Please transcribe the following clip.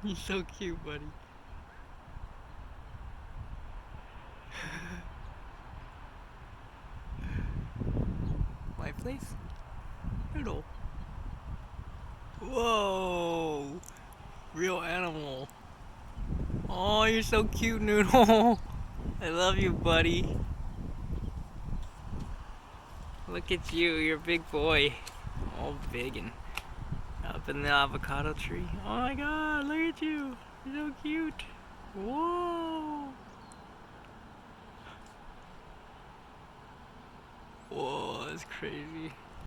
You're so cute, buddy. My place? Noodle. Whoa! Real animal. Oh, you're so cute, Noodle. I love you, buddy. Look at you, you're a big boy. All big and up in the avocado tree. Oh my god, look at you. You're so cute. Whoa. Whoa, that's crazy.